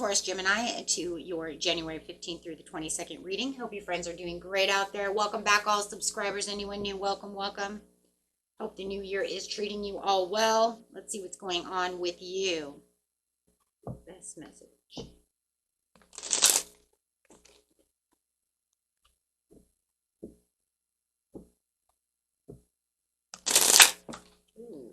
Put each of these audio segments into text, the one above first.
Taurus, Gemini, to your January 15th through the 22nd reading. Hope you friends are doing great out there. Welcome back, all subscribers. Anyone new, welcome, welcome. Hope the new year is treating you all well. Let's see what's going on with you. Best message. Ooh.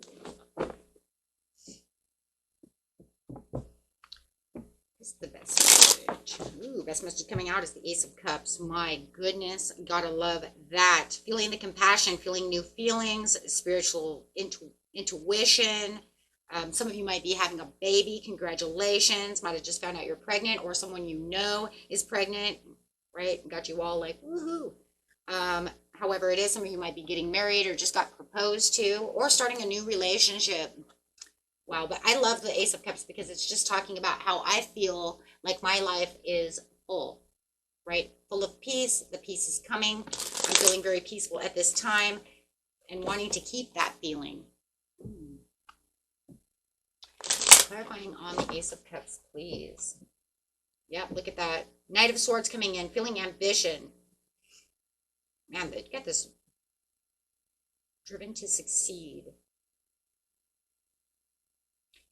This is the best message. Ooh, best message coming out is the Ace of Cups. My goodness, gotta love that. Feeling the compassion, feeling new feelings, spiritual intuition. Some of you might be having a baby. Congratulations. Might have just found out you're pregnant, or someone you know is pregnant, right? Got you all like, woohoo. However it is, some of you might be getting married or just got proposed to, or starting a new relationship. Wow, but I love the Ace of Cups because it's just talking about how I feel like my life is full, right? Full of peace. The peace is coming. I'm feeling very peaceful at this time and wanting to keep that feeling. Clarifying on the Ace of Cups, please. Yep, look at that. Knight of Swords coming in, feeling ambition. Man, they got this driven to succeed.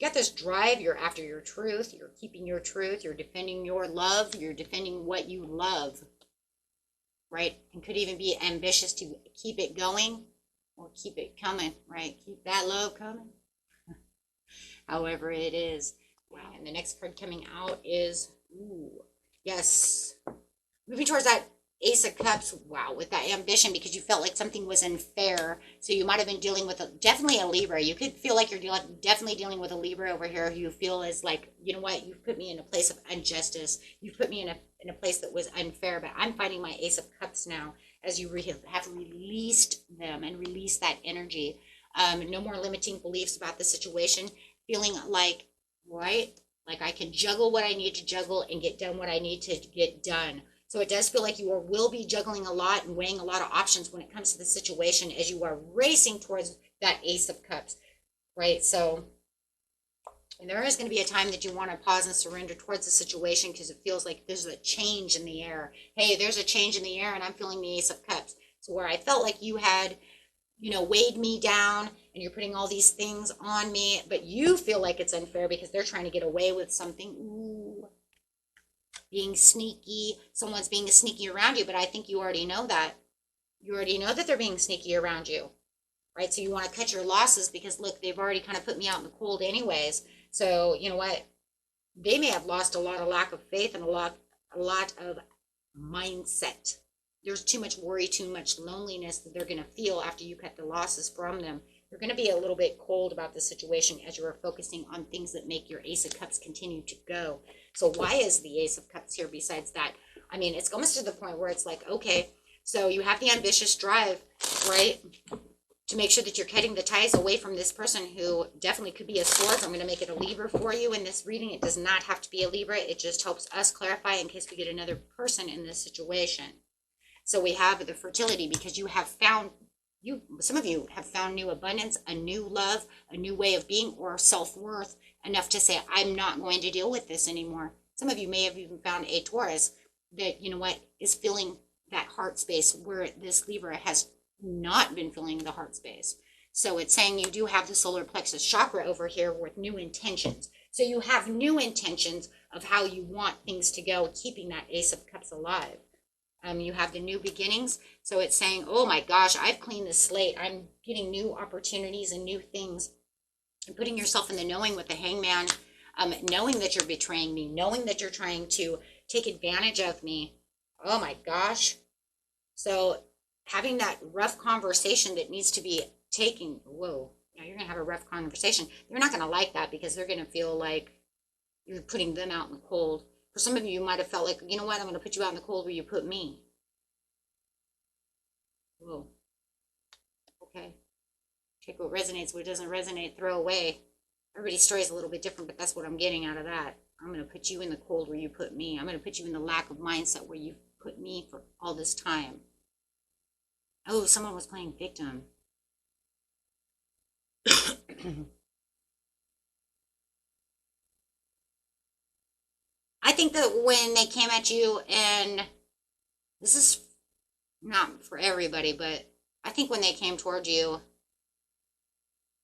You got this drive, you're after your truth, you're keeping your truth, you're defending your love, you're defending what you love, right? And could even be ambitious to keep it going or keep it coming, right? Keep that love coming. However it is. Wow, and the next card coming out is, ooh, yes. Moving towards that Ace of Cups, wow, with that ambition because you felt like something was unfair. So you might have been dealing with definitely a Libra. You could feel like you're definitely dealing with a Libra over here who you feel is like, you know what, you've put me in a place of injustice. You've put me in a place that was unfair, but I'm finding my Ace of Cups now as you have released them and released that energy. No more limiting beliefs about the situation. Feeling like, right, like I can juggle what I need to juggle and get done what I need to get done. So it does feel like you will be juggling a lot and weighing a lot of options when it comes to the situation as you are racing towards that Ace of Cups, right? So, and there is going to be a time that you want to pause and surrender towards the situation because it feels like there's a change in the air. Hey, there's a change in the air and I'm feeling the Ace of Cups. So where I felt like you had, you know, weighed me down and you're putting all these things on me, but you feel like it's unfair because they're trying to get away with something. Ooh. Being sneaky, someone's being sneaky around you, but I think you already know that. You already know that they're being sneaky around you, right? So you want to cut your losses because, look, they've already kind of put me out in the cold anyways. So, you know what? They may have lost a lot of lack of faith and a lot of mindset. There's too much worry, too much loneliness that they're going to feel after you cut the losses from them. You're going to be a little bit cold about the situation as you're focusing on things that make your Ace of Cups continue to go. So why is the Ace of Cups here besides that? I mean, it's almost to the point where it's like, okay, so you have the ambitious drive, right, to make sure that you're cutting the ties away from this person who definitely could be a Swords. I'm going to make it a Libra for you in this reading. It does not have to be a Libra. It just helps us clarify in case we get another person in this situation. So we have the fertility because you have found, some of you have found new abundance, a new love, a new way of being, or self-worth enough to say, I'm not going to deal with this anymore. Some of you may have even found a Taurus that, you know what, is filling that heart space where this Libra has not been filling the heart space. So it's saying you do have the solar plexus chakra over here with new intentions. So you have new intentions of how you want things to go, keeping that Ace of Cups alive. You have the new beginnings. So it's saying, oh my gosh, I've cleaned the slate. I'm getting new opportunities and new things. And putting yourself in the knowing with the Hangman, knowing that you're betraying me, knowing that you're trying to take advantage of me. Oh my gosh. So having that rough conversation that needs to be taken, whoa, now you're going to have a rough conversation. They're not going to like that because they're going to feel like you're putting them out in the cold. For some of you, you might have felt like, you know what, I'm going to put you out in the cold where you put me. Whoa. Okay. Take what resonates, what doesn't resonate, throw away. Everybody's story is a little bit different, but that's what I'm getting out of that. I'm going to put you in the cold where you put me. I'm going to put you in the lack of mindset where you've put me for all this time. Oh, someone was playing victim. I think that when they came at you, and this is not for everybody, but I think when they came toward you,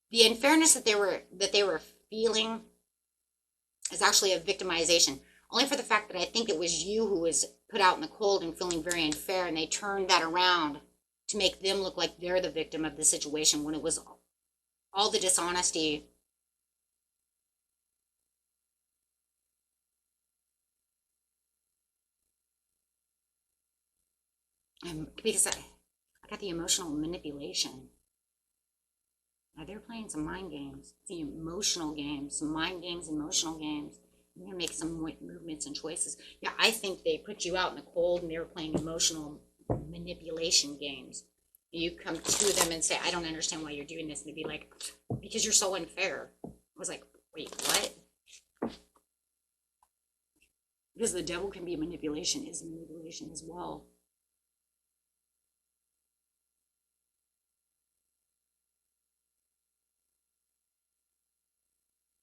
the unfairness that they were feeling is actually a victimization. Only for the fact that I think it was you who was put out in the cold and feeling very unfair, and they turned that around to make them look like they're the victim of the situation when it was all the dishonesty. Because I got the emotional manipulation. Now they're playing some mind games, the emotional games, some mind games, emotional games. You're gonna make some movements and choices. Yeah, I think they put you out in the cold and they were playing emotional manipulation games. You come to them and say, I don't understand why you're doing this. And they'd be like, because you're so unfair. I was like, wait, what? Because the devil can be manipulation, is manipulation as well.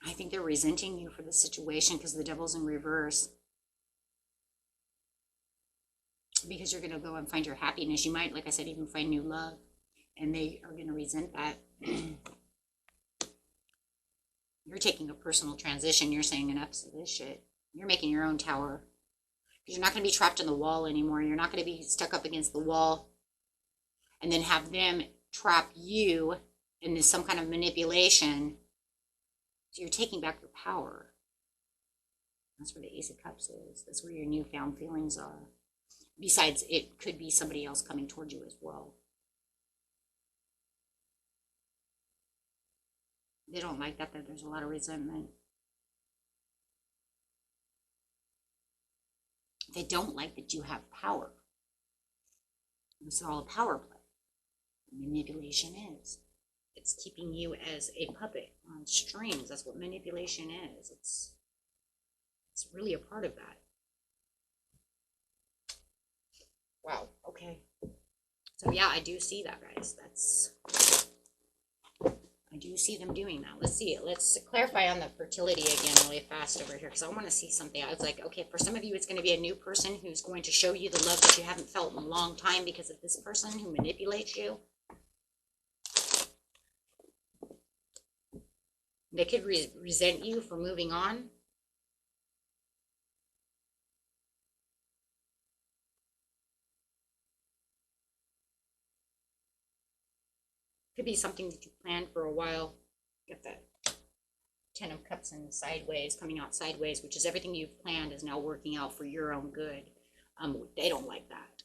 I think they're resenting you for the situation because the devil's in reverse. Because you're going to go and find your happiness. You might, like I said, even find new love. And they are going to resent that. You're taking a personal transition. You're saying enough of this shit. You're making your own tower. Because you're not going to be trapped in the wall anymore. You're not going to be stuck up against the wall. And then have them trap you in this, some kind of manipulation. So you're taking back your power. That's where the Ace of Cups is. That's where your newfound feelings are. Besides, it could be somebody else coming toward you as well. They don't like that there's a lot of resentment. They don't like that you have power. It's all a power play. Manipulation is. It's keeping you as a puppet on strings. That's what manipulation is. It's really a part of that. Wow. Okay. So yeah, I do see that, guys. I do see them doing that. Let's see it. Let's clarify on the fertility again really fast over here, because I want to see something. I was like, okay, for some of you, it's going to be a new person who's going to show you the love that you haven't felt in a long time because of this person who manipulates you. They could resent you for moving on. Could be something that you planned for a while. Get that Ten of Cups in sideways, coming out sideways, which is everything you've planned is now working out for your own good. They don't like that.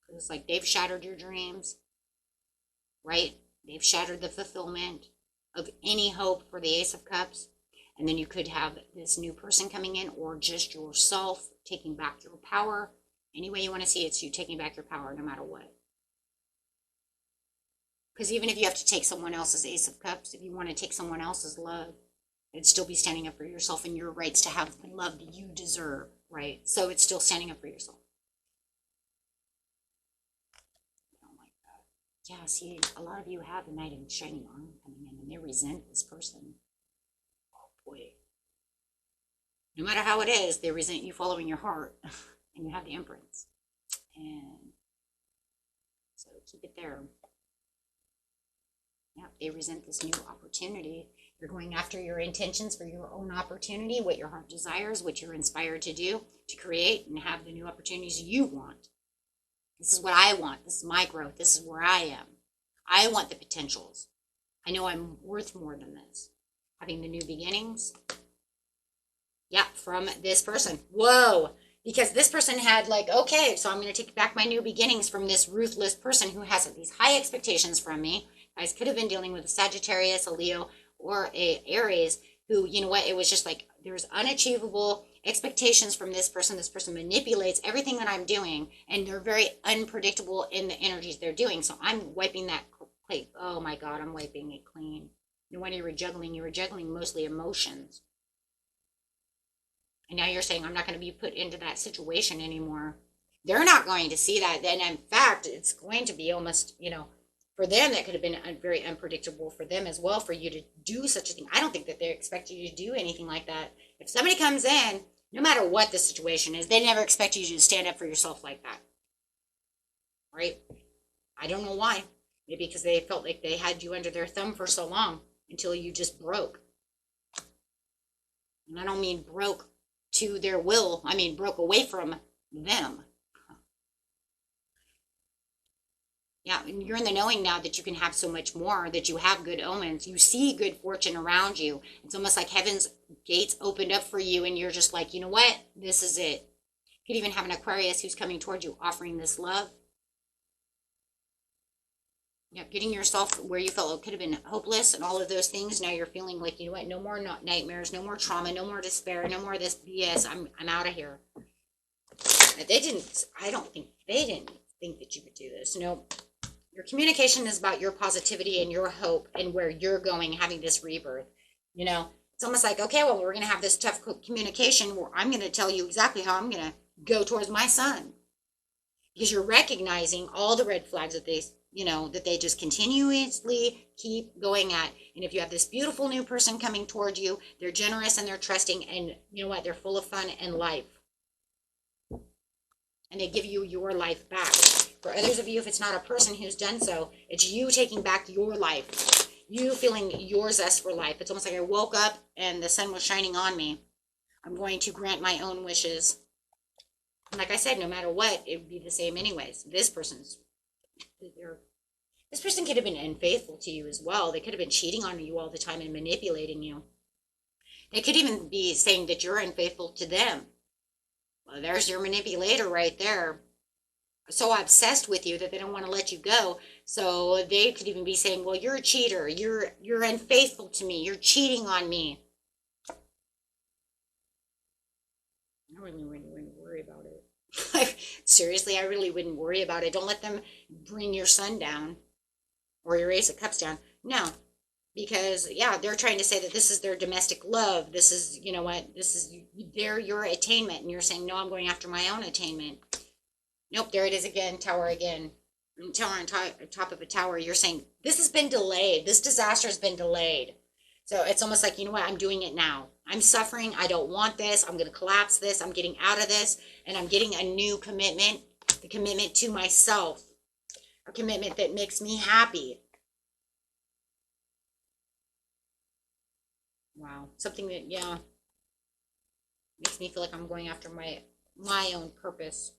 It's like they've shattered your dreams, right? They've shattered the fulfillment of any hope for the Ace of Cups. And then you could have this new person coming in, or just yourself taking back your power. Any way you want to see it, it's you taking back your power no matter what. Because even if you have to take someone else's Ace of Cups, if you want to take someone else's love, it'd still be standing up for yourself and your rights to have the love that you deserve, right? So it's still standing up for yourself. I don't like that. Yeah, see, a lot of you have the Knight in Shining Armor coming in, and they resent this person. Oh, boy. No matter how it is, they resent you following your heart, and you have the Empress. And so keep it there. Yeah, they resent this new opportunity. You're going after your intentions for your own opportunity, what your heart desires, what you're inspired to do, to create and have the new opportunities you want. This is what I want. This is my growth. This is where I am. I want the potentials. I know I'm worth more than this. Having the new beginnings. Yeah, from this person. Whoa. Because this person had like, okay, so I'm going to take back my new beginnings from this ruthless person who has these high expectations from me. Guys could have been dealing with a Sagittarius, a Leo, or a Aries who, you know what, it was just like there's unachievable expectations from this person. This person manipulates everything that I'm doing, and they're very unpredictable in the energies they're doing. So I'm wiping that plate. Oh my God, I'm wiping it clean. And when you were juggling mostly emotions. And now you're saying, I'm not going to be put into that situation anymore. They're not going to see that. And in fact, it's going to be almost, you know, For them, that could have been very unpredictable for them as well, for you to do such a thing. I don't think that they expect you to do anything like that. If somebody comes in, no matter what the situation is, they never expect you to stand up for yourself like that. Right? I don't know why. Maybe because they felt like they had you under their thumb for so long until you just broke. And I don't mean broke to their will. I mean broke away from them. Yeah, and you're in the knowing now that you can have so much more, that you have good omens. You see good fortune around you. It's almost like heaven's gates opened up for you, and you're just like, you know what? This is it. You could even have an Aquarius who's coming towards you, offering this love. Yeah, getting yourself where you felt it could have been hopeless and all of those things. Now you're feeling like, you know what? No more nightmares, no more trauma, no more despair, no more of this BS. I'm out of here. I don't think they didn't think that you could do this. Nope. Your communication is about your positivity and your hope and where you're going, having this rebirth. You know, it's almost like, okay, well, we're going to have this tough communication where I'm going to tell you exactly how I'm going to go towards my son. Because you're recognizing all the red flags that they just continuously keep going at. And if you have this beautiful new person coming toward you, they're generous and they're trusting, and you know what? They're full of fun and life. And they give you your life back. For others of you, if it's not a person who's done so, it's you taking back your life. You feeling your zest for life. It's almost like I woke up and the sun was shining on me. I'm going to grant my own wishes. And like I said, no matter what, it would be the same anyways. This person could have been unfaithful to you as well. They could have been cheating on you all the time and manipulating you. They could even be saying that you're unfaithful to them. Well, there's your manipulator right there. So obsessed with you that they don't want to let you go. So they could even be saying, well, you're a cheater. You're unfaithful to me. You're cheating on me. I really wouldn't worry about it. Seriously, I really wouldn't worry about it. Don't let them bring your sun down or your Ace of Cups down. No. Because, yeah, they're trying to say that this is their domestic love. This is, you know what, this is your attainment. And you're saying, no, I'm going after my own attainment. Nope, there it is again, tower again. Tower on top of a tower. You're saying, this has been delayed. This disaster has been delayed. So it's almost like, you know what, I'm doing it now. I'm suffering. I don't want this. I'm going to collapse this. I'm getting out of this. And I'm getting a new commitment. The commitment to myself. A commitment that makes me happy. Wow. Something that, yeah, makes me feel like I'm going after my own purpose.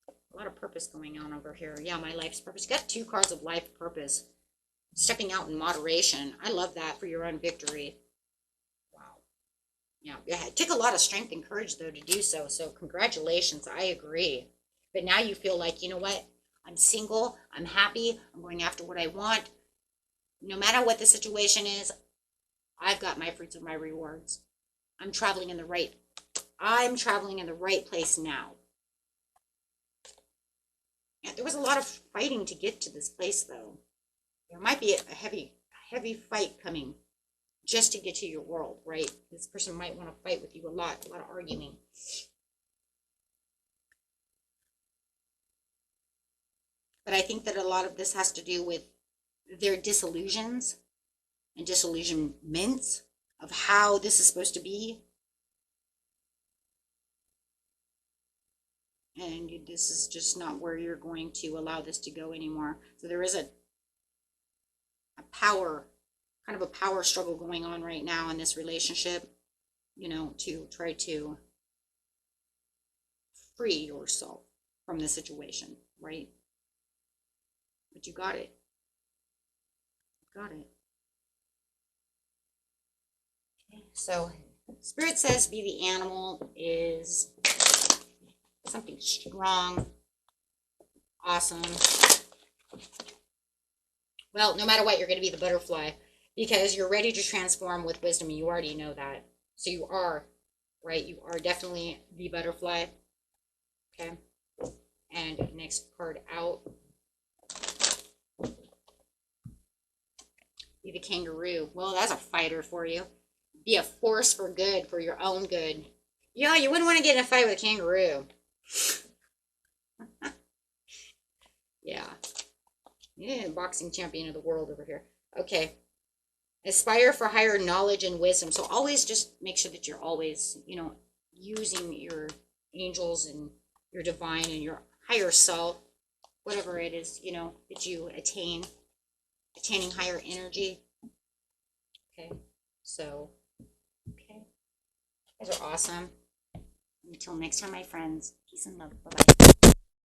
A lot of purpose going on over here. Yeah, my life's purpose. You got 2 cards of life purpose. Stepping out in moderation. I love that for your own victory. Wow. Yeah, it took a lot of strength and courage, though, to do so. So congratulations. I agree. But now you feel like, you know what? I'm single. I'm happy. I'm going after what I want. No matter what the situation is, I've got my fruits and my rewards. I'm traveling in the right place now. Yeah, there was a lot of fighting to get to this place, though. There might be a heavy fight coming just to get to your world, right? This person might want to fight with you a lot of arguing. But I think that a lot of this has to do with their disillusions and disillusionments of how this is supposed to be. And this is just not where you're going to allow this to go anymore. So there is a power, kind of a power struggle going on right now in this relationship, you know, to try to free yourself from the situation, right? But you got it. You got it. Okay, so Spirit says be the animal is something strong, awesome. Well, no matter what, you're going to be the butterfly because you're ready to transform with wisdom. You already know that. So you are, right? You are definitely the butterfly. Okay. And next card out. Be the kangaroo. Well, that's a fighter for you. Be a force for good, for your own good. Yeah, you wouldn't want to get in a fight with a kangaroo. Yeah. Yeah, boxing champion of the world over here. Okay. Aspire for higher knowledge and wisdom. So always just make sure that you're always, using your angels and your divine and your higher self, whatever it is, that you attaining higher energy. Okay. So, okay. You guys are awesome. Until next time, my friends. Peace and love. Bye-bye.